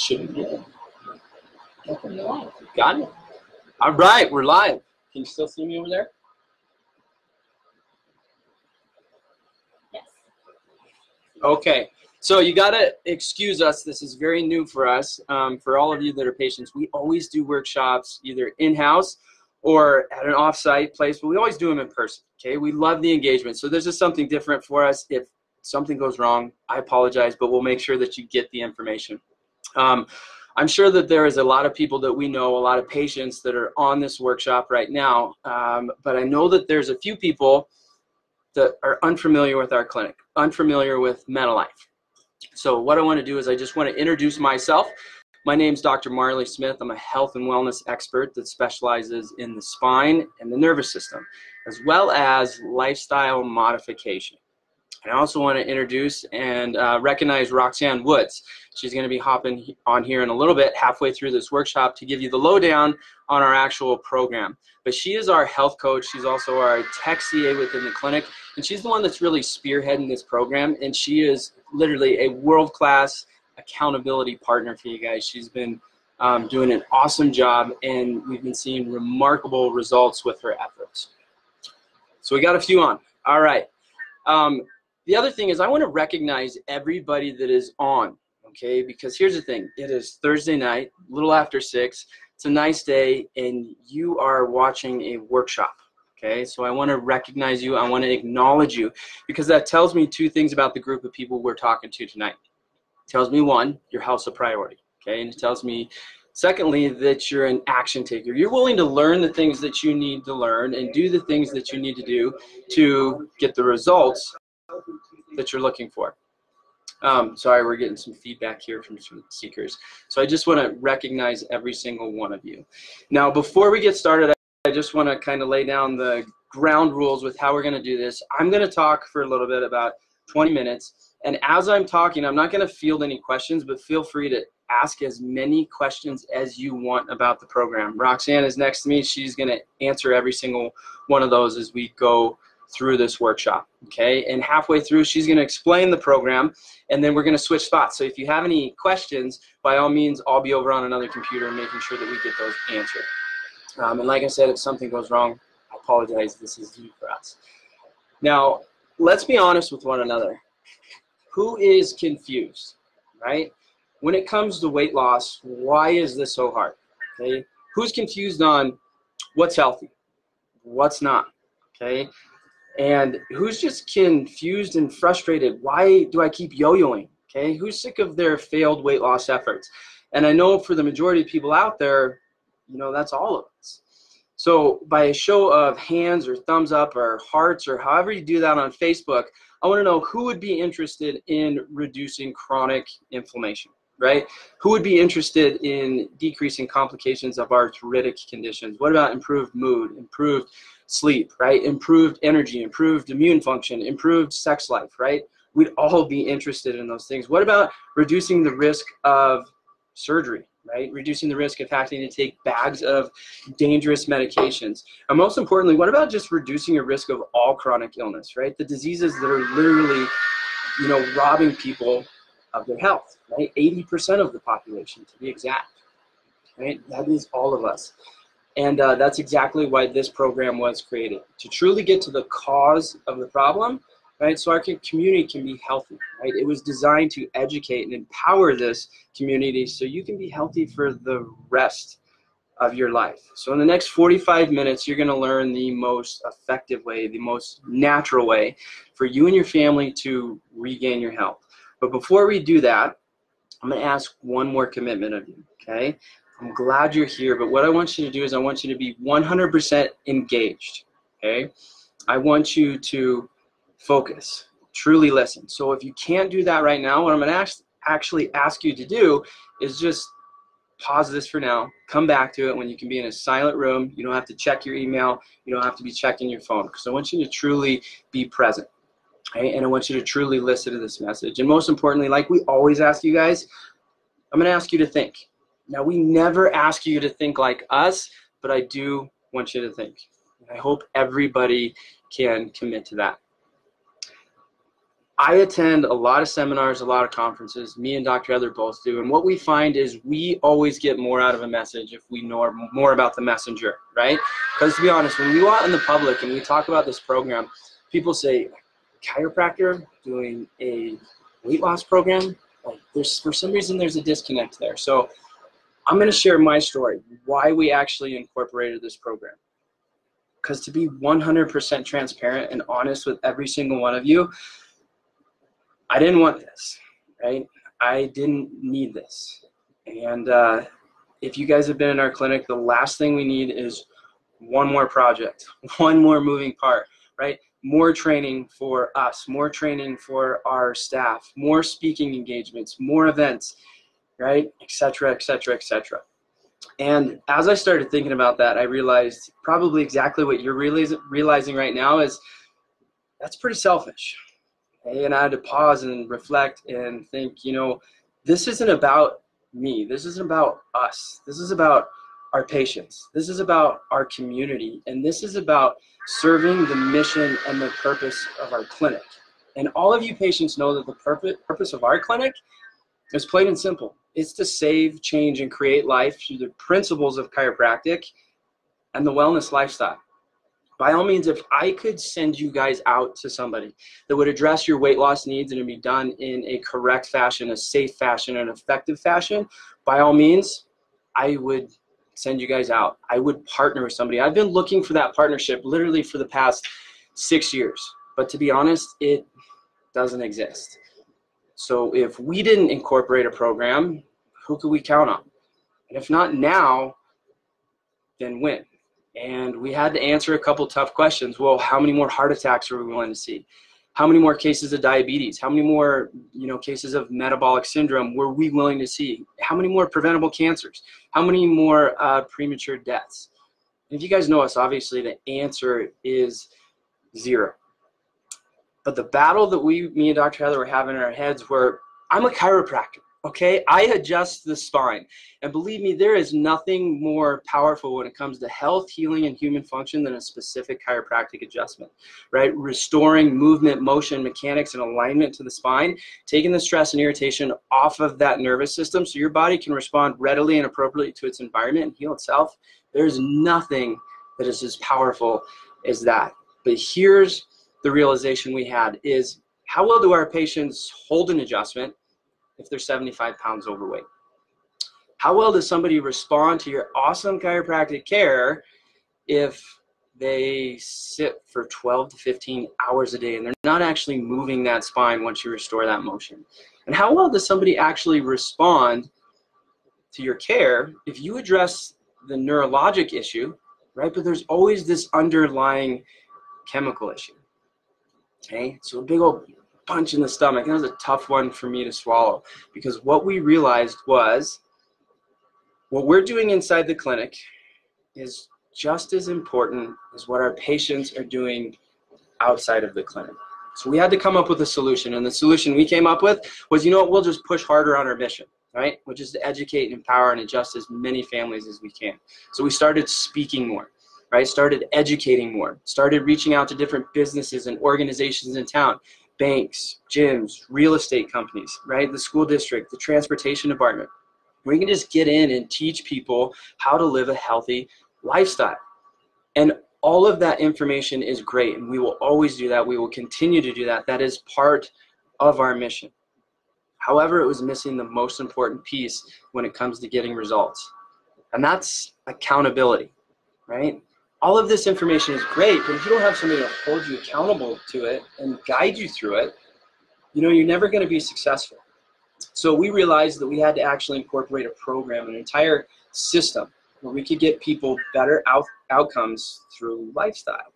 shouldn't be. Got it? All right, we're live. Can you still see me over there? Yes. Okay, so you gotta excuse us. This is very new for us. For all of you that are patients, we always do workshops either in-house or at an off-site place, but we always do them in person, okay? We love the engagement. So this is something different for us. If something goes wrong, I apologize, but we'll make sure that you get the information. I'm sure that there is a lot of people that we know, a lot of patients that are on this workshop right now, but I know that there's a few people that are unfamiliar with our clinic, unfamiliar with MetaLife. So what I want to do is I just want to introduce myself. My name's Dr. Marley Smith. I'm a health and wellness expert that specializes in the spine and the nervous system, as well as lifestyle modification. I also want to introduce and recognize Roxanne Woods. She's going to be hopping on here in a little bit, halfway through this workshop, to give you the lowdown on our actual program. But she is our health coach. She's also our tech CA within the clinic, and she's the one that's really spearheading this program, and she is literally a world-class accountability partner for you guys. She's been doing an awesome job, and we've been seeing remarkable results with her efforts. So we got a few on. All right. The other thing is I want to recognize everybody that is on, okay? Because here's the thing. It is Thursday night, a little after 6. It's a nice day, and you are watching a workshop, okay? So I want to recognize you. I want to acknowledge you, because that tells me two things about the group of people we're talking to tonight. It tells me, one, your health's a priority, okay? And it tells me, secondly, that you're an action taker. You're willing to learn the things that you need to learn and do the things that you need to do to get the results that you're looking for. Sorry, we're getting some feedback here from some seekers. So I just want to recognize every single one of you. Now, before we get started, I just want to kind of lay down the ground rules with how we're going to do this. I'm going to talk for a little bit, about 20 minutes. And as I'm talking, I'm not going to field any questions, but feel free to ask as many questions as you want about the program. Roxanne is next to me. She's going to answer every single one of those as we go through this workshop, okay? And halfway through, she's going to explain the program, and then we're going to switch spots. So if you have any questions, by all means, I'll be over on another computer making sure that we get those answered. And like I said, if something goes wrong, I apologize. This is new for us. Now, let's be honest with one another. Who is confused, right? When it comes to weight loss, why is this so hard, okay? Who's confused on what's healthy, what's not, okay? And who's just confused and frustrated? Why do I keep yo-yoing? Okay, who's sick of their failed weight loss efforts? And I know for the majority of people out there, you know, that's all of us. So by a show of hands or thumbs up or hearts or however you do that on Facebook, I want to know who would be interested in reducing chronic inflammation, right? Who would be interested in decreasing complications of arthritic conditions? What about improved mood, improved sleep, right? Improved energy, improved immune function, improved sex life, right? We'd all be interested in those things. What about reducing the risk of surgery, right? Reducing the risk of having to take bags of dangerous medications. And most importantly, what about just reducing your risk of all chronic illness, right? The diseases that are literally, you know, robbing people of their health, right? 80% of the population, to be exact, right? That is all of us. And that's exactly why this program was created, to truly get to the cause of the problem, right? So our community can be healthy, right? It was designed to educate and empower this community so you can be healthy for the rest of your life. So in the next 45 minutes, you're going to learn the most effective way, the most natural way for you and your family to regain your health. But before we do that, I'm going to ask one more commitment of you, okay? I'm glad you're here, but what I want you to do is I want you to be 100% engaged, okay? I want you to focus, truly listen. So if you can't do that right now, what I'm going to actually ask you to do is just pause this for now, come back to it when you can be in a silent room. You don't have to check your email. You don't have to be checking your phone, because I want you to truly be present, okay? And I want you to truly listen to this message. And most importantly, like we always ask you guys, I'm going to ask you to think. Now, we never ask you to think like us, but I do want you to think. I hope everybody can commit to that. I attend a lot of seminars, a lot of conferences. Me and Dr. Heather both do. And what we find is we always get more out of a message if we know more about the messenger, right? Because to be honest, when we go out in the public and we talk about this program, people say, chiropractor doing a weight loss program? Like for some reason, there's a disconnect there. So I'm going to share my story, why we actually incorporated this program. Because to be 100% transparent and honest with every single one of you, I didn't want this, right? I didn't need this. And if you guys have been in our clinic, the last thing we need is one more project, one more moving part, right? More training for us, more training for our staff, more speaking engagements, more events, right? Et cetera, et cetera, et cetera. And as I started thinking about that, I realized probably exactly what you're realizing right now is that's pretty selfish. And I had to pause and reflect and think, you know, this isn't about me. This isn't about us. This is about our patients. This is about our community. And this is about serving the mission and the purpose of our clinic. And all of you patients know that the purpose of our clinic is plain and simple. It's to save, change, and create life through the principles of chiropractic and the wellness lifestyle. By all means, if I could send you guys out to somebody that would address your weight loss needs and it'd be done in a correct fashion, a safe fashion, an effective fashion, by all means, I would send you guys out. I would partner with somebody. I've been looking for that partnership literally for the past 6 years. But to be honest, it doesn't exist. So if we didn't incorporate a program, who could we count on? And if not now, then when? And we had to answer a couple tough questions. Well, how many more heart attacks are we willing to see? How many more cases of diabetes? How many more, cases of metabolic syndrome were we willing to see? How many more preventable cancers? How many more premature deaths? And if you guys know us, obviously the answer is 0. But the battle that me and Dr. Heather were having in our heads were, I'm a chiropractor. Okay, I adjust the spine. And believe me, there is nothing more powerful when it comes to health, healing, and human function than a specific chiropractic adjustment, right? Restoring movement, motion, mechanics, and alignment to the spine, taking the stress and irritation off of that nervous system so your body can respond readily and appropriately to its environment and heal itself. There's nothing that is as powerful as that. But here's the realization we had is, how well do our patients hold an adjustment if they're 75 pounds overweight? How well does somebody respond to your awesome chiropractic care if they sit for 12 to 15 hours a day and they're not actually moving that spine once you restore that motion? And how well does somebody actually respond to your care if you address the neurologic issue, right? But there's always this underlying chemical issue. Okay, so a big old punch in the stomach. That was a tough one for me to swallow, because what we realized was what we're doing inside the clinic is just as important as what our patients are doing outside of the clinic. So we had to come up with a solution, and the solution we came up with was, we'll just push harder on our mission, right? Which is to educate, empower, and adjust as many families as we can. So we started speaking more, right? Started educating more, started reaching out to different businesses and organizations in town, banks, gyms, real estate companies, right? The school district, the transportation department. We can just get in and teach people how to live a healthy lifestyle. And all of that information is great, and we will always do that. We will continue to do that. That is part of our mission. However, it was missing the most important piece when it comes to getting results, and that's accountability, right? All of this information is great, but if you don't have somebody to hold you accountable to it and guide you through it, you're never going to be successful. So we realized that we had to actually incorporate a program, an entire system where we could get people better outcomes through lifestyle.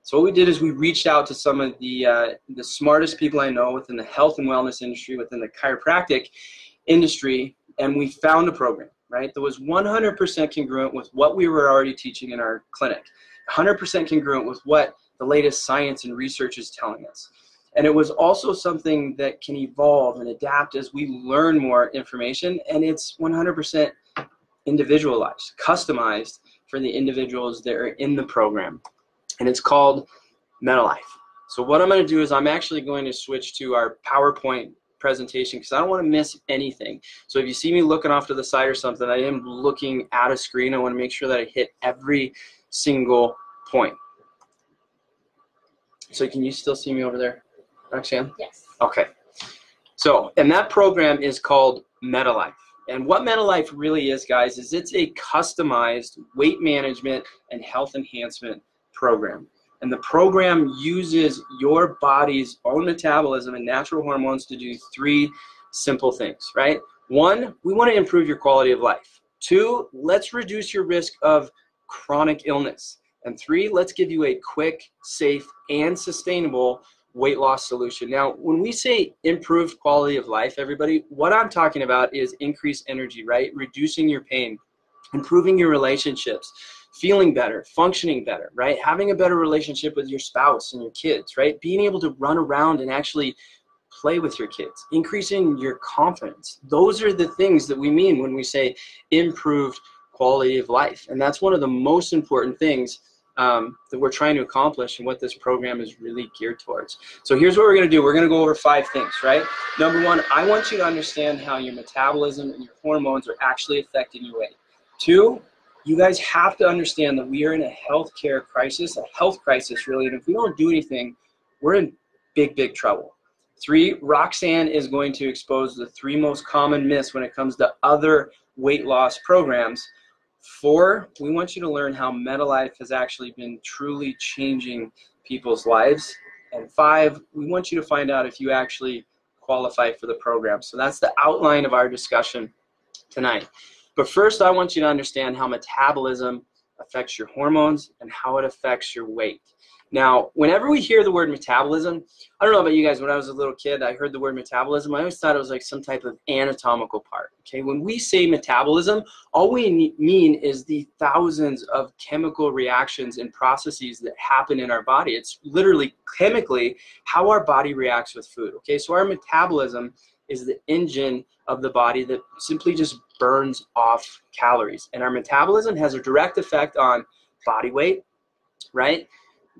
So what we did is we reached out to some of the smartest people I know within the health and wellness industry, within the chiropractic industry, and we found a program, right, that was 100% congruent with what we were already teaching in our clinic, 100% congruent with what the latest science and research is telling us. And it was also something that can evolve and adapt as we learn more information, and it's 100% individualized, customized for the individuals that are in the program. And it's called MetaLife. So what I'm going to do is I'm actually going to switch to our PowerPoint presentation because I don't want to miss anything. So if you see me looking off to the side or something, I am looking at a screen. I want to make sure that I hit every single point. So can you still see me over there, Roxanne? Yes. Okay. So, and that program is called MetaLife. And what MetaLife really is, guys, is it's a customized weight management and health enhancement program. And the program uses your body's own metabolism and natural hormones to do three simple things, right? One, we want to improve your quality of life. Two, let's reduce your risk of chronic illness. And three, let's give you a quick, safe, and sustainable weight loss solution. Now, when we say improved quality of life, everybody, what I'm talking about is increased energy, right? Reducing your pain, improving your relationships, feeling better, functioning better, right? Having a better relationship with your spouse and your kids, right? Being able to run around and actually play with your kids, increasing your confidence. Those are the things that we mean when we say improved quality of life. And that's one of the most important things that we're trying to accomplish and what this program is really geared towards. So here's what we're going to do. We're going to go over 5 things, right? Number 1, I want you to understand how your metabolism and your hormones are actually affecting your weight. 2, you guys have to understand that we are in a healthcare crisis, a health crisis really, and if we don't do anything, we're in big, big trouble. 3, Roxanne is going to expose the 3 most common myths when it comes to other weight loss programs. 4, we want you to learn how MetaLife has actually been truly changing people's lives. And 5, we want you to find out if you actually qualify for the program. So that's the outline of our discussion tonight. But first, I want you to understand how metabolism affects your hormones and how it affects your weight. Now, whenever we hear the word metabolism, I don't know about you guys, when I was a little kid, I heard the word metabolism, I always thought it was like some type of anatomical part, okay? When we say metabolism, all we mean is the thousands of chemical reactions and processes that happen in our body. It's literally chemically how our body reacts with food, okay? So our metabolism is the engine of the body that simply just burns off calories. And our metabolism has a direct effect on body weight, right?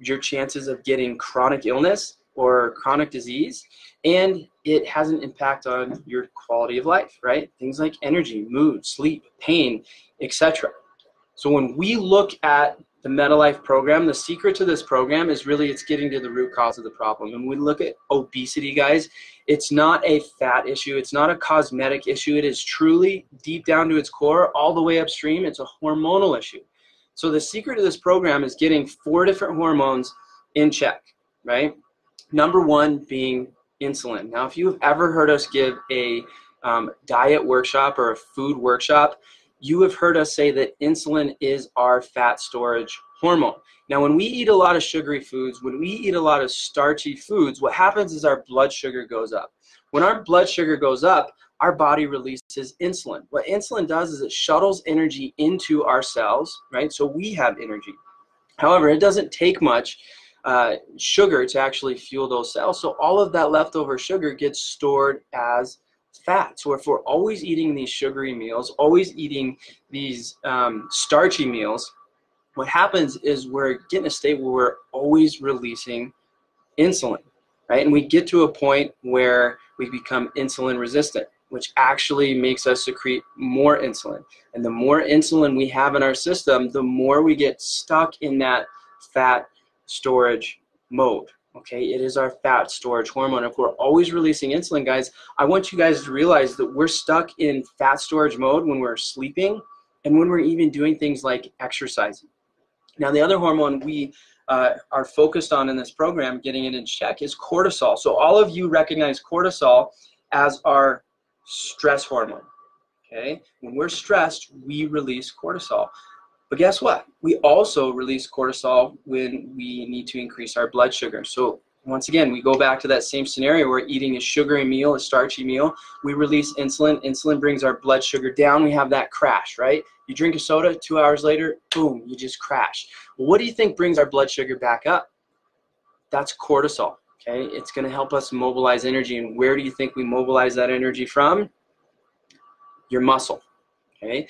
Your chances of getting chronic illness or chronic disease, and it has an impact on your quality of life, right? Things like energy, mood, sleep, pain, etc. So when we look at the MetaLife program, the secret to this program is really it's getting to the root cause of the problem. And when we look at obesity, guys, it's not a fat issue. It's not a cosmetic issue. It is truly deep down to its core, all the way upstream. It's a hormonal issue. So the secret to this program is getting 4 different hormones in check, right? Number 1 being insulin. Now, if you've ever heard us give a diet workshop or a food workshop, you have heard us say that insulin is our fat storage hormone. Now, when we eat a lot of sugary foods, when we eat a lot of starchy foods, what happens is our blood sugar goes up. When our blood sugar goes up, our body releases insulin. What insulin does is it shuttles energy into our cells, right? So we have energy. However, it doesn't take much sugar to actually fuel those cells. So all of that leftover sugar gets stored as fat. So if we're always eating these sugary meals, always eating these starchy meals, what happens is we're getting a state where we're always releasing insulin, right? And we get to a point where we become insulin resistant, which actually makes us secrete more insulin. And the more insulin we have in our system, the more we get stuck in that fat storage mode. Okay, it is our fat storage hormone. If we're always releasing insulin, guys, I want you guys to realize that we're stuck in fat storage mode when we're sleeping and when we're even doing things like exercising. Now, the other hormone we are focused on in this program, getting it in check, is cortisol. So all of you recognize cortisol as our stress hormone. Okay, when we're stressed, we release cortisol. But guess what? We also release cortisol when we need to increase our blood sugar. So once again, we go back to that same scenario. We're eating a sugary meal, a starchy meal. We release insulin. Insulin brings our blood sugar down. We have that crash, right? You drink a soda, 2 hours later, boom, you just crash. Well, what do you think brings our blood sugar back up? That's cortisol, okay? It's going to help us mobilize energy. And where do you think we mobilize that energy from? Your muscle, okay?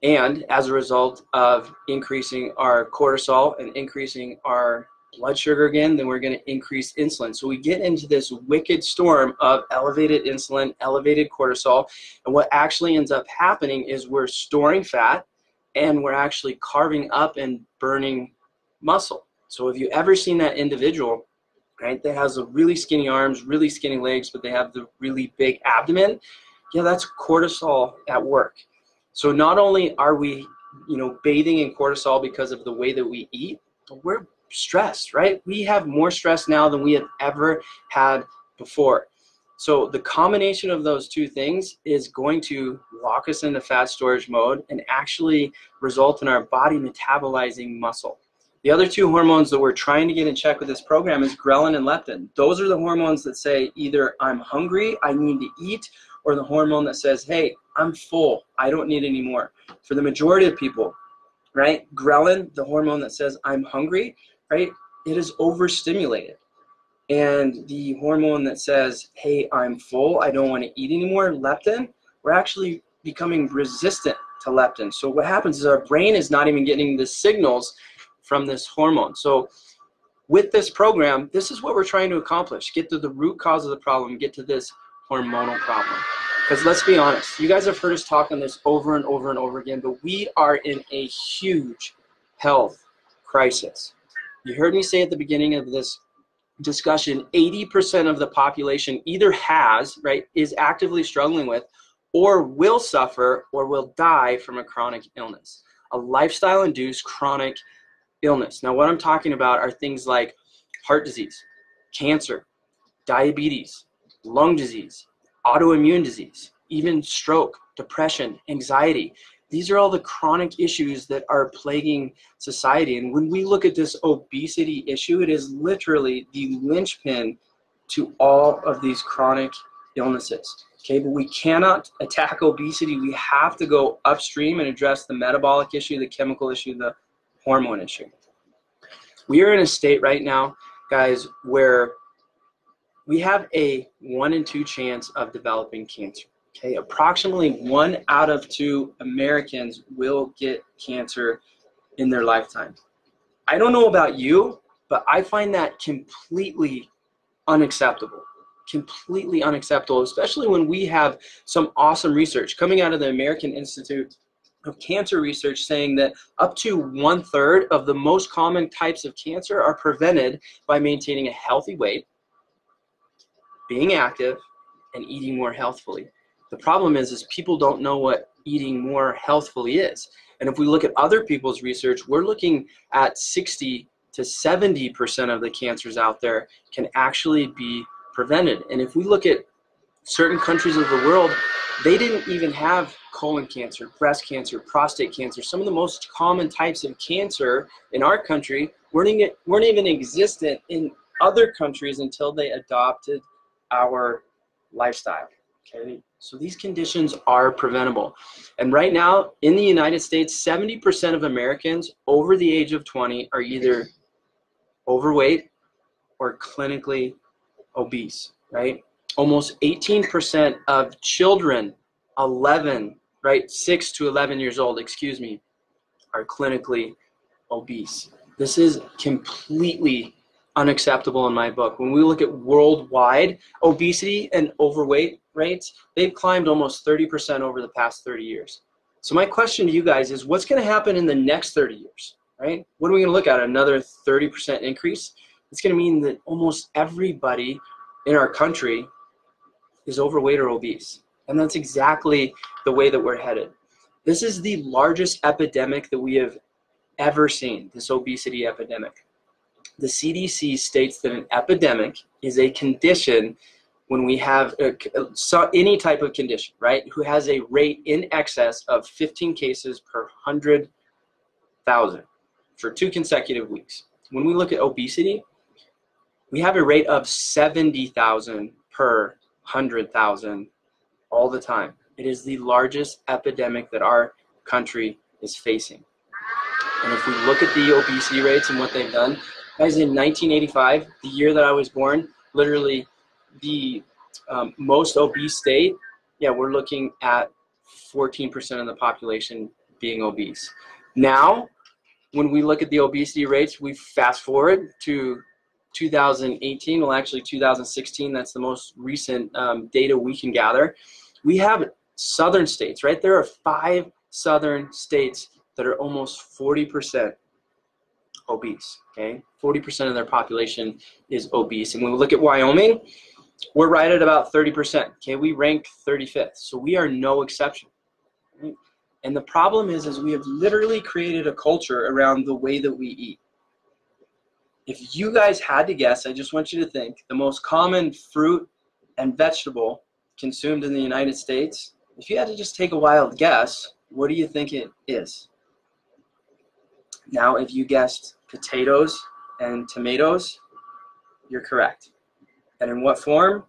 And as a result of increasing our cortisol and increasing our blood sugar again, then we're going to increase insulin. So we get into this wicked storm of elevated insulin, elevated cortisol, and what actually ends up happening is we're storing fat and we're actually carving up and burning muscle. So have you ever seen that individual, right, that has the really skinny arms, really skinny legs, but they have the really big abdomen? Yeah, that's cortisol at work. So not only are we, bathing in cortisol because of the way that we eat, but we're stressed, right? We have more stress now than we have ever had before. So the combination of those two things is going to lock us into fat storage mode and actually result in our body metabolizing muscle. The other two hormones that we're trying to get in check with this program is ghrelin and leptin. Those are the hormones that say either I'm hungry, I need to eat, or the hormone that says, hey, I'm full, I don't need any more. For the majority of people, right, ghrelin, the hormone that says I'm hungry, right, it is overstimulated. And the hormone that says, hey, I'm full, I don't want to eat anymore, leptin, we're actually becoming resistant to leptin. So what happens is our brain is not even getting the signals from this hormone. So with this program, this is what we're trying to accomplish: get to the root cause of the problem, get to this hormonal problem. Because let's be honest, you guys have heard us talk on this over and over and over again, but we are in a huge health crisis. You heard me say at the beginning of this discussion, 80% of the population either has, right, is actively struggling with, or will suffer or will die from a chronic illness, a lifestyle-induced chronic illness. Now, what I'm talking about are things like heart disease, cancer, diabetes, lung disease, autoimmune disease, even stroke, depression, anxiety. These are all the chronic issues that are plaguing society. And when we look at this obesity issue, it is literally the linchpin to all of these chronic illnesses. Okay, but we cannot attack obesity. We have to go upstream and address the metabolic issue, the chemical issue, the hormone issue. We are in a state right now, guys, where we have a 1 in 2 chance of developing cancer. Okay, approximately 1 out of 2 Americans will get cancer in their lifetime. I don't know about you, but I find that completely unacceptable. Completely unacceptable, especially when we have some awesome research coming out of the American Institute of Cancer Research saying that up to 1/3 of the most common types of cancer are prevented by maintaining a healthy weight, being active, and eating more healthfully. The problem is people don't know what eating more healthfully is. And if we look at other people's research, we're looking at 60 to 70% of the cancers out there can actually be prevented. And if we look at certain countries of the world, they didn't even have colon cancer, breast cancer, prostate cancer. Some of the most common types of cancer in our country weren't even existent in other countries until they adopted our lifestyle. Okay, so these conditions are preventable. And right now in the United States, 70% of Americans over the age of 20 are either overweight or clinically obese, right? Almost 18% of children 6 to 11 years old, are clinically obese. This is completely unacceptable in my book. When we look at worldwide obesity and overweight rates, they've climbed almost 30% over the past 30 years. So my question to you guys is, what's going to happen in the next 30 years, right? What are we going to look at? Another 30% increase? It's going to mean that almost everybody in our country is overweight or obese. And that's exactly the way that we're headed. This is the largest epidemic that we have ever seen, this obesity epidemic. The CDC states that an epidemic is a condition when we have any type of condition, right, who has a rate in excess of 15 cases per 100,000 for 2 consecutive weeks. When we look at obesity, we have a rate of 70,000 per 100,000 all the time. It is the largest epidemic that our country is facing. And if we look at the obesity rates and what they've done, guys, in 1985, the year that I was born, literally the most obese state, we're looking at 14% of the population being obese. Now, when we look at the obesity rates, we fast forward to 2018, well actually 2016, that's the most recent data we can gather. We have southern states, right? There are 5 southern states that are almost 40% obese, okay? 40% of their population is obese. And when we look at Wyoming, we're right at about 30%, okay? We rank 35th, so we are no exception, right? And the problem is we have literally created a culture around the way that we eat. If you guys had to guess, I just want you to think, the most common fruit and vegetable consumed in the United States, if you had to just take a wild guess, what do you think it is? Now, if you guessed potatoes and tomatoes, you're correct. And in what form?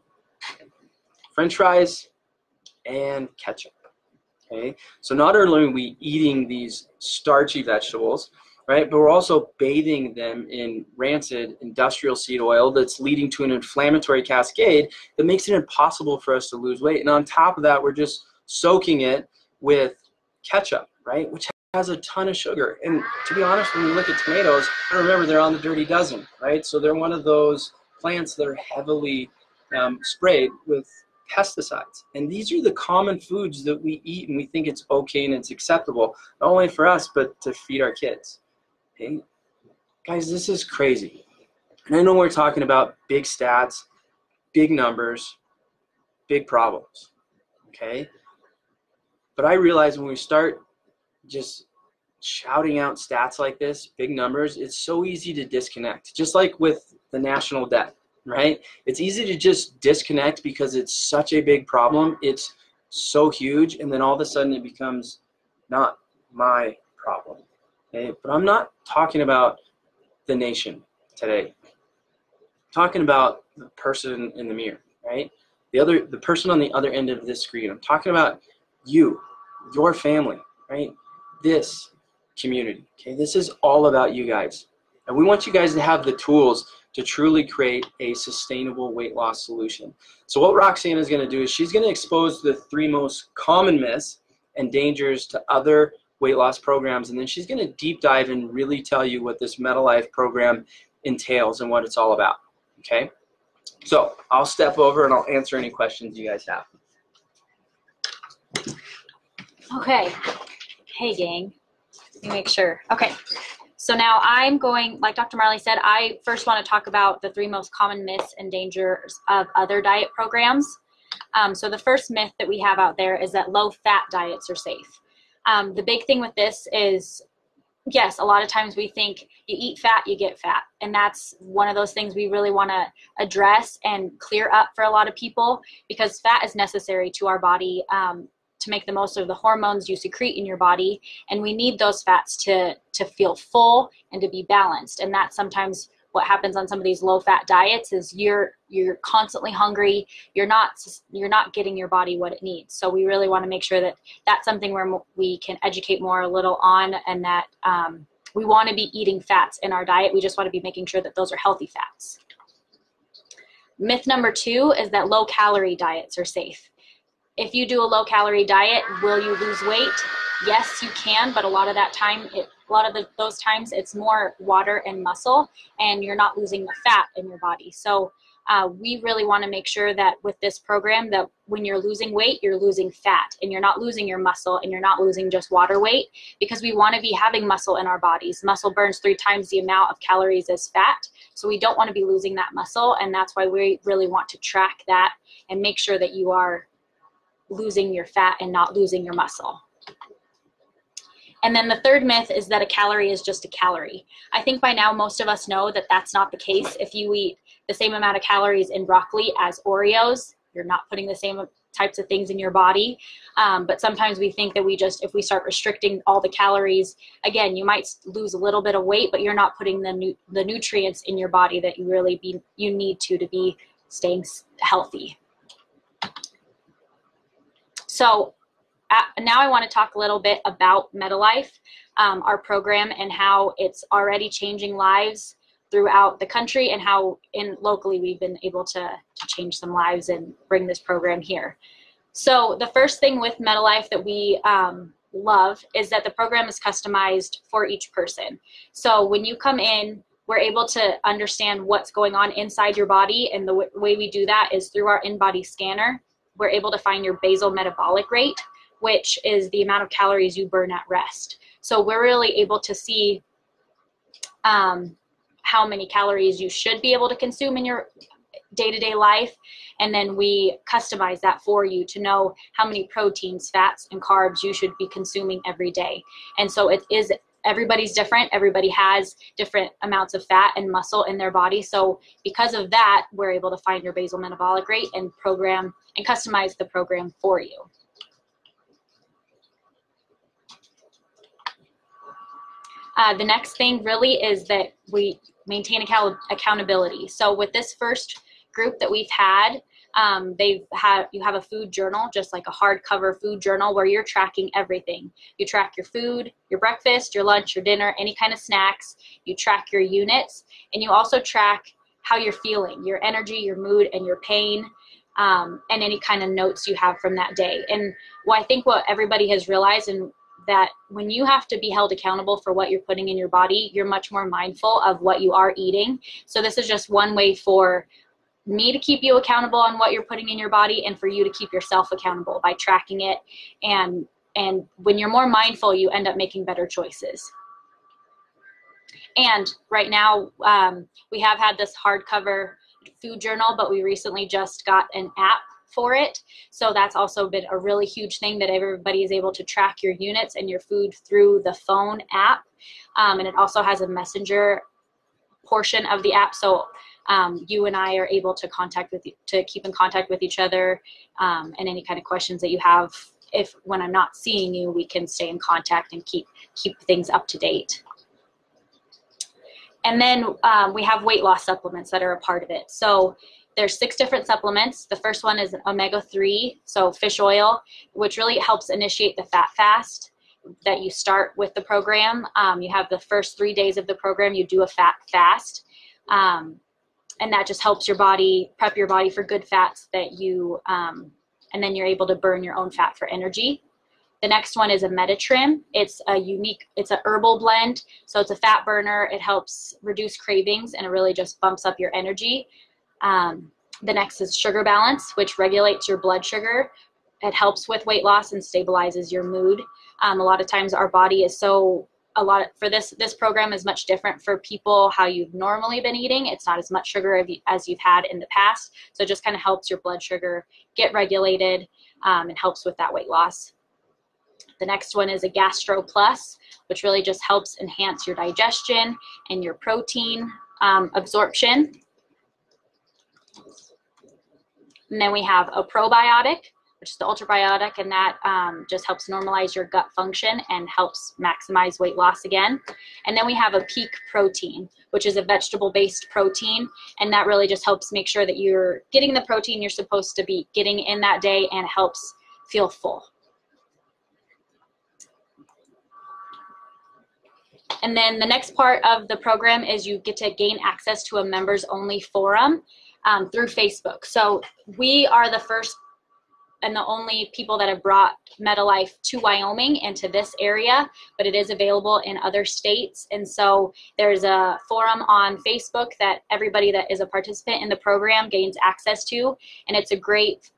French fries and ketchup. Okay, so not only are we eating these starchy vegetables, right, but we're also bathing them in rancid industrial seed oil that's leading to an inflammatory cascade that makes it impossible for us to lose weight. And on top of that, we're just soaking it with ketchup, right, which has a ton of sugar. And to be honest, when you look at tomatoes, remember they're on the dirty dozen, right? So they're one of those plants that are heavily sprayed with pesticides. And these are the common foods that we eat and we think it's okay and it's acceptable, not only for us, but to feed our kids. Okay? Guys, this is crazy. And I know we're talking about big stats, big numbers, big problems. Okay? But I realize when we start just shouting out stats like this, big numbers, it's so easy to disconnect. Just like with the national debt, right? It's easy to just disconnect because it's such a big problem. It's so huge, and then all of a sudden it becomes not my problem. Okay? But I'm not talking about the nation today. I'm talking about the person in the mirror, right? The person on the other end of this screen. I'm talking about you, your family, right? This community. Okay, this is all about you guys. And we want you guys to have the tools to truly create a sustainable weight loss solution. So what Roxanne is going to do is she's going to expose the 3 most common myths and dangers to other weight loss programs, and then she's going to deep dive and really tell you what this MetaLife program entails and what it's all about. Okay? So I'll step over and I'll answer any questions you guys have. Okay. Hey, gang. Let me make sure. Okay. So now I'm going, like Dr. Marley said, I first want to talk about the 3 most common myths and dangers of other diet programs. So the first myth that we have out there is that low-fat diets are safe. The big thing with this is, yes, a lot of times we think you eat fat, you get fat. And that's one of those things we really want to address and clear up for a lot of people, because fat is necessary to our body to make the most of the hormones you secrete in your body, and we need those fats to feel full and to be balanced. And that's sometimes what happens on some of these low-fat diets is you're constantly hungry, you're not getting your body what it needs. So we really want to make sure that that's something where we can educate more a little on, and that we want to be eating fats in our diet. We just want to be making sure that those are healthy fats. Myth number 2 is that low-calorie diets are safe. If you do a low-calorie diet, will you lose weight? Yes, you can, but a lot of that time, those times, it's more water and muscle, and you're not losing the fat in your body. So we really want to make sure that with this program, that when you're losing weight, you're losing fat, and you're not losing your muscle, and you're not losing just water weight, because we want to be having muscle in our bodies. Muscle burns 3 times the amount of calories as fat, so we don't want to be losing that muscle, and that's why we really want to track that and make sure that you are losing your fat and not losing your muscle. And then the third myth is that a calorie is just a calorie. I think by now most of us know that that's not the case. If you eat the same amount of calories in broccoli as Oreos, you're not putting the same types of things in your body. But sometimes we think that if we start restricting all the calories, again, you might lose a little bit of weight, but you're not putting the nutrients in your body that you need to be staying healthy. So now I want to talk a little bit about MetaLife, our program, and how it's already changing lives throughout the country, and how locally we've been able to change some lives and bring this program here. So the first thing with MetaLife that we love is that the program is customized for each person. So when you come in, we're able to understand what's going on inside your body, and the way we do that is through our in-body scanner. We're able to find your basal metabolic rate, which is the amount of calories you burn at rest. So we're really able to see how many calories you should be able to consume in your day-to-day life, and then we customize that for you to know how many proteins, fats, and carbs you should be consuming every day. And so it is, everybody's different. Everybody has different amounts of fat and muscle in their body. So because of that, we're able to find your basal metabolic rate and program and customize the program for you. The next thing really is that we maintain accountability. So with this first group that we've had, you have a food journal, just like a hardcover food journal, where you're tracking everything. You track your food, your breakfast, your lunch, your dinner, any kind of snacks. You track your units, and you also track how you're feeling, your energy, your mood, and your pain, and any kind of notes you have from that day. And I think what everybody has realized, and that when you have to be held accountable for what you're putting in your body, you're much more mindful of what you are eating. So this is just one way for me to keep you accountable on what you're putting in your body, and for you to keep yourself accountable by tracking it. And when you're more mindful, you end up making better choices. And right now, we have had this hardcover food journal, but we recently just got an app for it. So that's also been a really huge thing, that everybody is able to track your units and your food through the phone app. And it also has a messenger portion of the app. So you and I are able to keep in contact with each other, and any kind of questions that you have. If when I'm not seeing you, we can stay in contact and keep things up to date. And then we have weight loss supplements that are a part of it. So there's 6 different supplements. The first one is an omega-3, so fish oil, which really helps initiate the fat fast that you start with the program. You have the first 3 days of the program, you do a fat fast. And that just helps your body, prep your body for good fats that you, and then you're able to burn your own fat for energy. The next one is a MetaTrim. It's an herbal blend. So it's a fat burner. It helps reduce cravings, and it really just bumps up your energy. The next is Sugar Balance, which regulates your blood sugar. It helps with weight loss and stabilizes your mood. A lot of times our body is this program is much different for people how you've normally been eating. It's not as much sugar as you've had in the past. So it just kind of helps your blood sugar get regulated, and helps with that weight loss. The next one is a Gastro Plus, which really just helps enhance your digestion and your protein absorption. And then we have a probiotic, which is the ultrabiotic, and that just helps normalize your gut function and helps maximize weight loss again. And then we have a Peak Protein, which is a vegetable-based protein, and that really just helps make sure that you're getting the protein you're supposed to be getting in that day, and helps feel full. And then the next part of the program is you get to gain access to a members-only forum through Facebook. So we are the first and the only people that have brought MetaLife to Wyoming and to this area, but it is available in other states. And so there's a forum on Facebook that everybody that is a participant in the program gains access to. And it's a great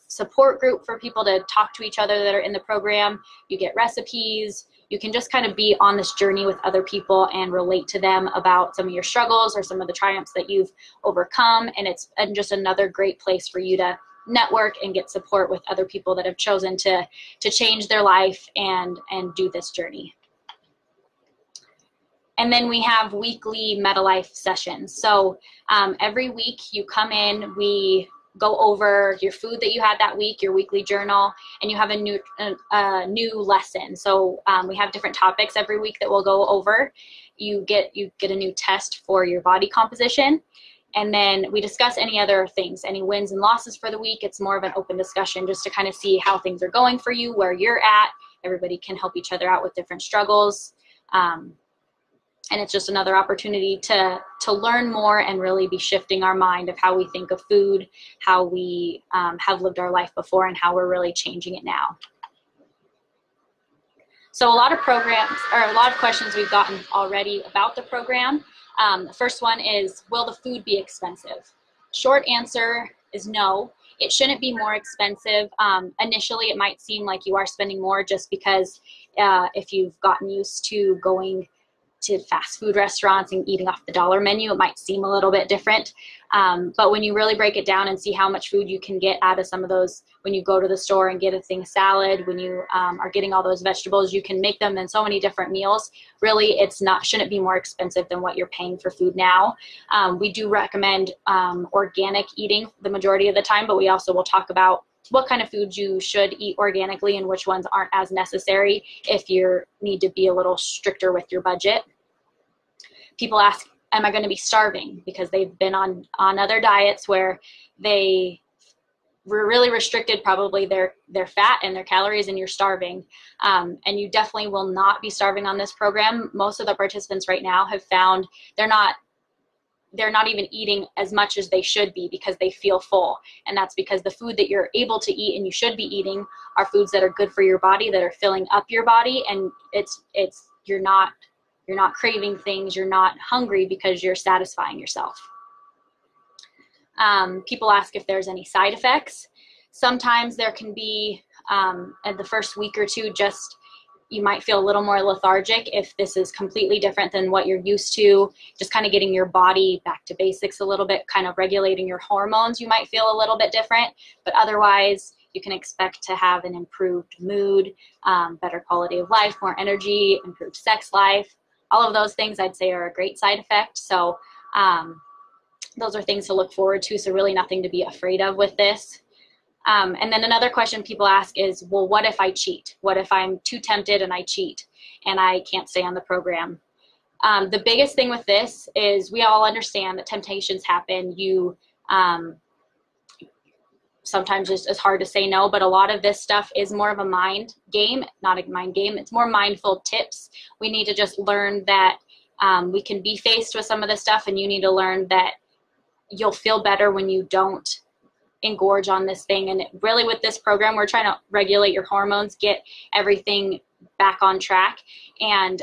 support group for people to talk to each other that are in the program. You get recipes. You can just kind of be on this journey with other people and relate to them about some of your struggles or some of the triumphs that you've overcome. And it's just another great place for you to network and get support with other people that have chosen to change their life and do this journey. And then we have weekly MetaLife sessions. So every week you come in, we go over your food that you had that week, your weekly journal, and you have a new lesson. So we have different topics every week that we'll go over. You get a new test for your body composition. And then we discuss any other things, any wins and losses for the week. It's more of an open discussion just to kind of see how things are going for you, where you're at. Everybody can help each other out with different struggles. And it's just another opportunity to learn more and really be shifting our mind of how we think of food, how we have lived our life before, and how we're really changing it now. So a lot of programs, or a lot of questions we've gotten already about the program. The first one is, will the food be expensive? Short answer is no. It shouldn't be more expensive. Initially, it might seem like you are spending more just because if you've gotten used to going to fast food restaurants and eating off the dollar menu, it might seem a little bit different. But when you really break it down and see how much food you can get out of some of those, when you go to the store and get a thing salad, when you are getting all those vegetables, you can make them in so many different meals. Really, shouldn't be more expensive than what you're paying for food now. We do recommend organic eating the majority of the time, but we also will talk about what kind of foods you should eat organically and which ones aren't as necessary if you need to be a little stricter with your budget. People ask, am I going to be starving? Because they've been on other diets where they were really restricted probably their fat and their calories, and you're starving. And you definitely will not be starving on this program. Most of the participants right now have found they're not even eating as much as they should be because they feel full. And that's because the food that you're able to eat and you should be eating are foods that are good for your body, that are filling up your body, and you're not craving things, you're not hungry because you're satisfying yourself. People ask if there's any side effects. Sometimes there can be, at the first week or two, you might feel a little more lethargic if this is completely different than what you're used to, just kind of getting your body back to basics a little bit, kind of regulating your hormones. You might feel a little bit different, but otherwise you can expect to have an improved mood, better quality of life, more energy, improved sex life. All of those things I'd say are a great side effect. So those are things to look forward to. So really nothing to be afraid of with this. And then another question people ask is, well, what if I cheat? What if I'm too tempted and I cheat and I can't stay on the program? The biggest thing with this is we all understand that temptations happen. Sometimes it's hard to say no, but a lot of this stuff is more of a mind game, not a mind game. It's more mindful tips. We need to just learn that we can be faced with some of this stuff, and you need to learn that you'll feel better when you don't engorge on this thing. And really with this program, we're trying to regulate your hormones, get everything back on track. And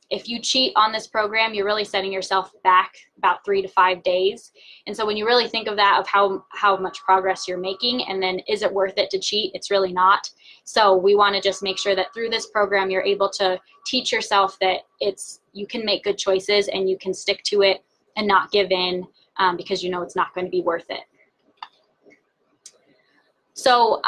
if you cheat on this program, you're really setting yourself back about 3 to 5 days. And so when you really think of that, of how much progress you're making, and then is it worth it to cheat? It's really not. So we want to just make sure that through this program, you're able to teach yourself that you can make good choices and you can stick to it and not give in because you know it's not going to be worth it. So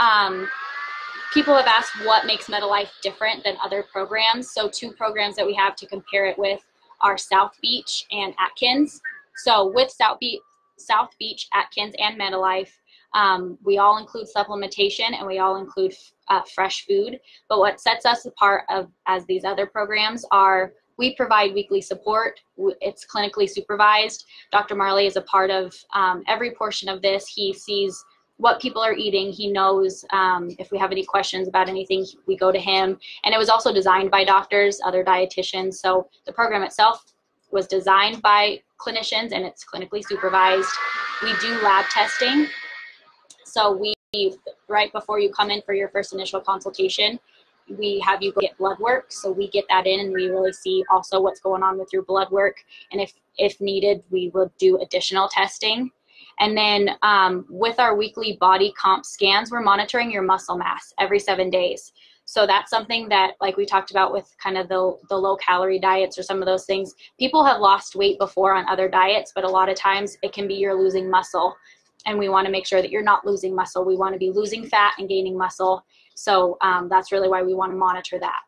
people have asked what makes MetaLife different than other programs. So 2 programs that we have to compare it with are South Beach and Atkins. So with South Beach, Atkins, and MetaLife, we all include supplementation and we all include fresh food. But what sets us apart as these other programs are we provide weekly support. It's clinically supervised. Dr. Marley is a part of every portion of this. He sees what people are eating. He knows if we have any questions about anything, we go to him. And it was also designed by doctors, other dietitians. So the program itself was designed by clinicians and it's clinically supervised. We do lab testing. So right before you come in for your first initial consultation, we have you go get blood work. So we get that in and we really see also what's going on with your blood work. And if needed, we will do additional testing. And then with our weekly body comp scans, we're monitoring your muscle mass every 7 days. So that's something that, like we talked about with kind of the low calorie diets or some of those things, people have lost weight before on other diets, but a lot of times it can be you're losing muscle. And we want to make sure that you're not losing muscle. We want to be losing fat and gaining muscle. So that's really why we want to monitor that.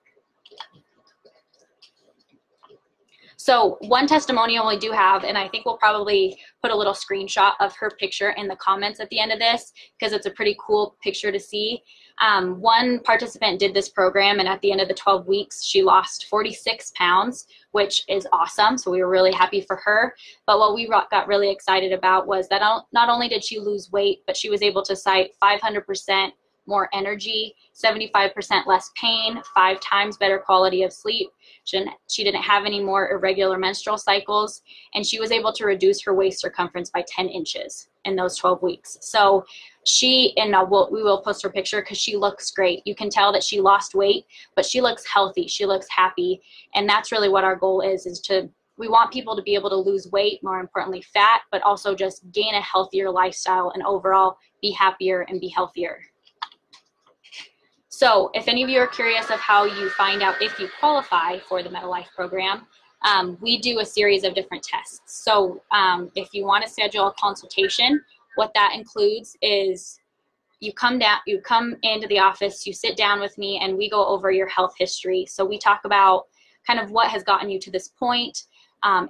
So one testimonial we do have, and I think we'll probably put a little screenshot of her picture in the comments at the end of this because it's a pretty cool picture to see. One participant did this program, and at the end of the 12 weeks, she lost 46 pounds, which is awesome. So we were really happy for her. But what we got really excited about was that not only did she lose weight, but she was able to cite 500% more energy, 75% less pain, 5 times better quality of sleep. She didn't have any more irregular menstrual cycles, and she was able to reduce her waist circumference by 10 inches in those 12 weeks. So we will post her picture because she looks great. You can tell that she lost weight, but she looks healthy. She looks happy. And that's really what our goal is we want people to be able to lose weight, more importantly fat, but also just gain a healthier lifestyle and overall be happier and be healthier. So if any of you are curious of how you find out if you qualify for the MetaLife program, we do a series of different tests. So if you want to schedule a consultation, what that includes is you come into the office, you sit down with me, and we go over your health history. So we talk about kind of what has gotten you to this point,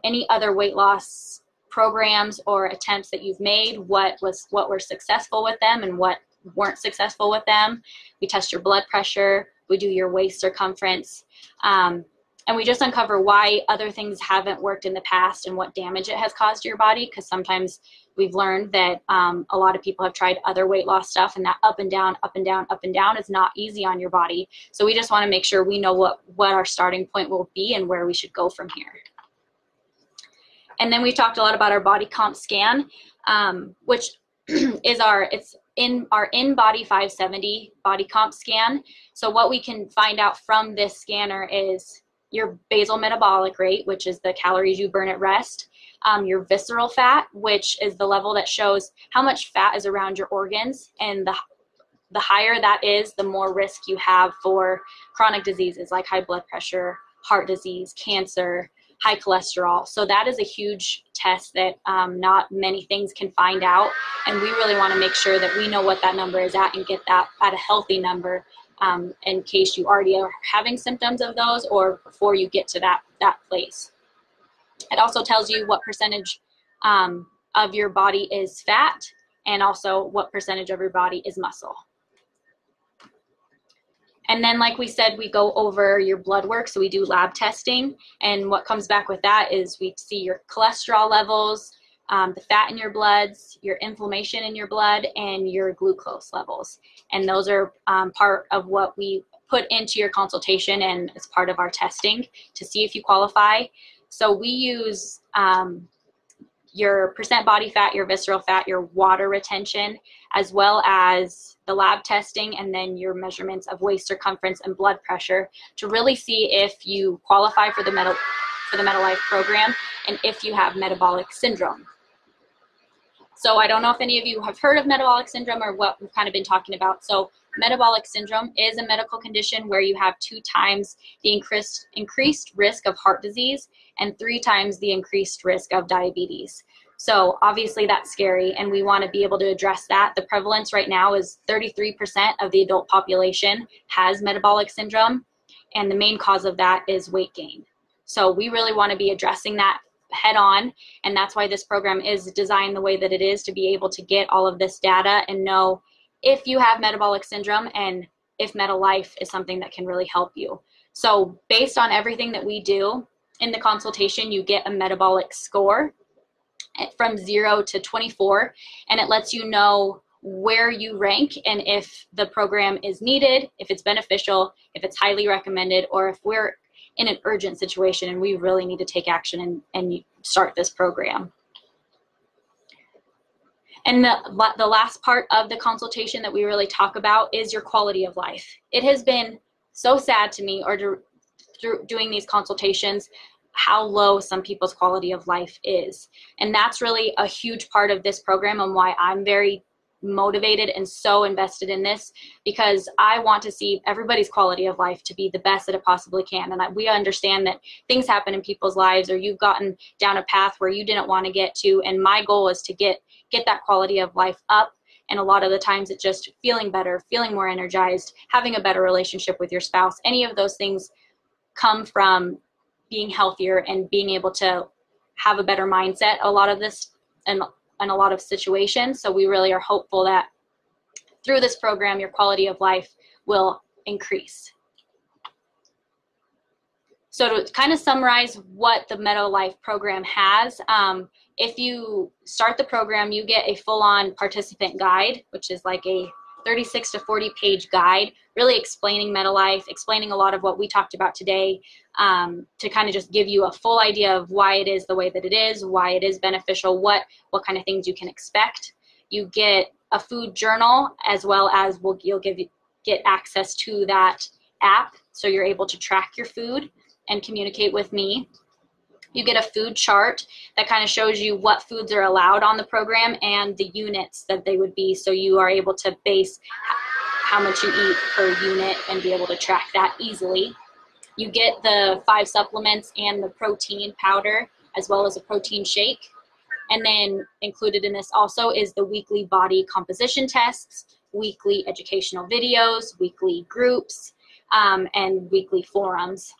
any other weight loss programs or attempts that you've made, what were successful with them and what weren't successful with them. We test your blood pressure, we do your waist circumference, and we just uncover why other things haven't worked in the past and what damage it has caused to your body, because sometimes we've learned that a lot of people have tried other weight loss stuff, and that up and down, up and down, up and down is not easy on your body. So we just want to make sure we know what our starting point will be and where we should go from here. And then we've talked a lot about our body comp scan, which is our in-body 570 body comp scan. So what we can find out from this scanner is your basal metabolic rate, which is the calories you burn at rest, your visceral fat, which is the level that shows how much fat is around your organs, and the higher that is, the more risk you have for chronic diseases like high blood pressure, heart disease, cancer, high cholesterol. So that is a huge test that not many things can find out, and we really want to make sure that we know what that number is at and get that at a healthy number, in case you already are having symptoms of those or before you get to that place. It also tells you what percentage of your body is fat and also what percentage of your body is muscle. And then, like we said, we go over your blood work. So we do lab testing, and what comes back with that is we see your cholesterol levels, the fat in your bloods, your inflammation in your blood, and your glucose levels. And those are part of what we put into your consultation and as part of our testing to see if you qualify. So we use your percent body fat, your visceral fat, your water retention, as well as the lab testing, and then your measurements of waist circumference and blood pressure to really see if you qualify for the MetaLife program and if you have metabolic syndrome. So I don't know if any of you have heard of metabolic syndrome or what we've kind of been talking about. So metabolic syndrome is a medical condition where you have 2 times the increased risk of heart disease and 3 times the increased risk of diabetes. So obviously that's scary, and we want to be able to address that. The prevalence right now is 33% of the adult population has metabolic syndrome, and the main cause of that is weight gain. So we really want to be addressing that head on, and that's why this program is designed the way that it is, to be able to get all of this data and know if you have metabolic syndrome and if MetaLife is something that can really help you. So based on everything that we do in the consultation, you get a metabolic score from 0 to 24, and it lets you know where you rank and if the program is needed, if it's beneficial, if it's highly recommended, or if we're in an urgent situation and we really need to take action and start this program. And the last part of the consultation that we really talk about is your quality of life. It has been so sad to me, doing these consultations, how low some people's quality of life is. And that's really a huge part of this program and why I'm very motivated and so invested in this, because I want to see everybody's quality of life to be the best that it possibly can. And we understand that things happen in people's lives, or you've gotten down a path where you didn't want to get to, and my goal is to get that quality of life up. And a lot of the times it's just feeling better, feeling more energized, having a better relationship with your spouse. Any of those things come from being healthier and being able to have a better mindset a lot of this and a lot of situations. So we really are hopeful that through this program your quality of life will increase. So to kind of summarize what the MetaLife program has, if you start the program, you get a full-on participant guide, which is like a 36 to 40 page guide, really explaining MetaLife, explaining a lot of what we talked about today, to kind of just give you a full idea of why it is the way that it is, why it is beneficial, what kind of things you can expect. You get a food journal, as well as you'll get access to that app, so you're able to track your food and communicate with me. You get a food chart that kind of shows you what foods are allowed on the program and the units that they would be, so you are able to base how much you eat per unit and be able to track that easily. You get the 5 supplements and the protein powder, as well as a protein shake. And then included in this also is the weekly body composition tests, weekly educational videos, weekly groups, and weekly forums.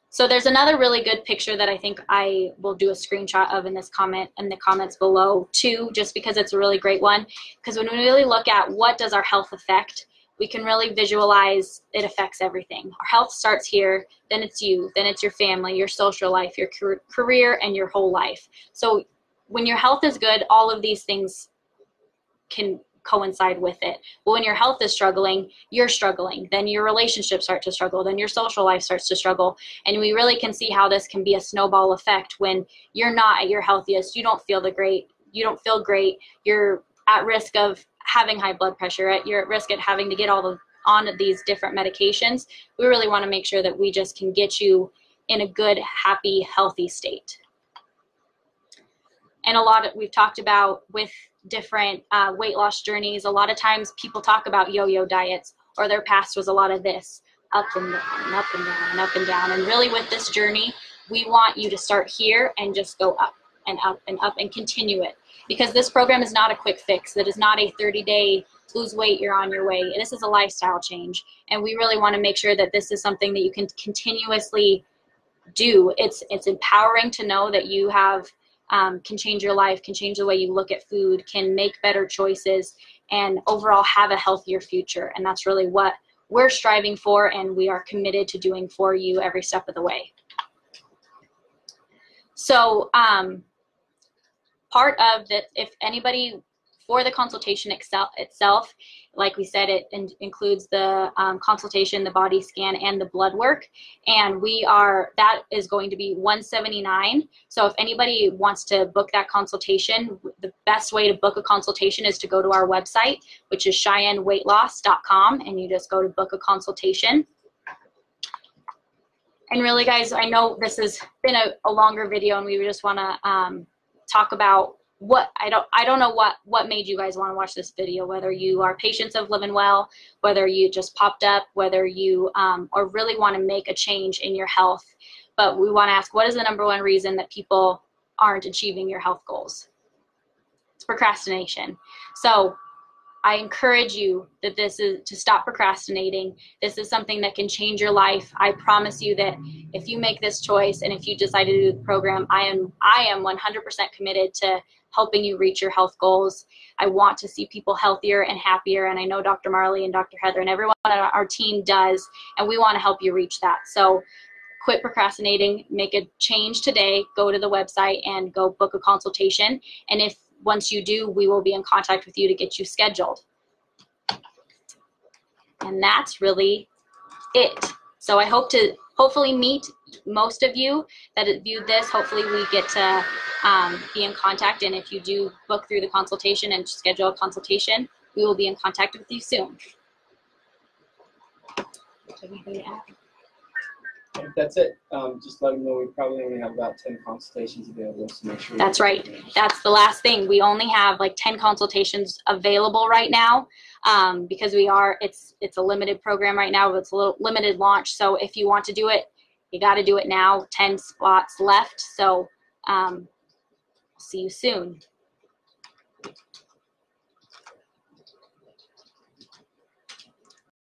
So there's another really good picture that I think I will do a screenshot of in the comments below too, just because it's a really great one. Because when we really look at what does our health affect, we can really visualize it affects everything. Our health starts here, then it's you, then it's your family, your social life, your career, and your whole life. So when your health is good, all of these things can coincide with it. But when your health is struggling, you're struggling. Then your relationships start to struggle. Then your social life starts to struggle. And we really can see how this can be a snowball effect when you're not at your healthiest. You don't feel great. You're at risk of having high blood pressure. You're at risk of having to get on these different medications. We really want to make sure that we just can get you in a good, happy, healthy state. And we've talked about with different weight loss journeys, a lot of times people talk about yo-yo diets, or their past was a lot of this, up and down, and up and down, and up and down. And really with this journey, we want you to start here and just go up and up and up and continue it. Because this program is not a quick fix. It is not a 30-day lose weight, you're on your way. This is a lifestyle change. And we really want to make sure that this is something that you can continuously do. It's empowering to know that you have can change your life, can change the way you look at food, can make better choices, and overall have a healthier future. And that's really what we're striving for, and we are committed to doing for you every step of the way. So part of that, if anybody, for the consultation itself, like we said, it includes the consultation, the body scan, and the blood work. And that is going to be $179. So if anybody wants to book that consultation, the best way to book a consultation is to go to our website, which is CheyenneWeightLoss.com, and you just go to book a consultation. And really, guys, I know this has been a longer video, and we just want to talk about I don't know what made you guys want to watch this video, whether you are patients of Living Well, whether you just popped up, whether you or really want to make a change in your health. But we want to ask, what is the #1 reason that people aren't achieving your health goals? It's procrastination. So I encourage you that to stop procrastinating. This is something that can change your life. I promise you that if you make this choice and if you decide to do the program, I am 100% committed to helping you reach your health goals. I want to see people healthier and happier, and I know Dr. Marley and Dr. Heather and everyone on our team does, and we want to help you reach that. So quit procrastinating, make a change today, go to the website and go book a consultation. And once you do, we will be in contact with you to get you scheduled. And that's really it. So I hope to hopefully meet most of you that viewed this. Hopefully we get to be in contact. And if you do book through the consultation and schedule a consultation, we will be in contact with you soon. Anything to add? That's it. Just let them know we probably only have about 10 consultations available, so make sure. That's right. That's the last thing. We only have like 10 consultations available right now because it's a limited program right now. It's a little limited launch. So if you want to do it, you got to do it now. 10 spots left. So see you soon.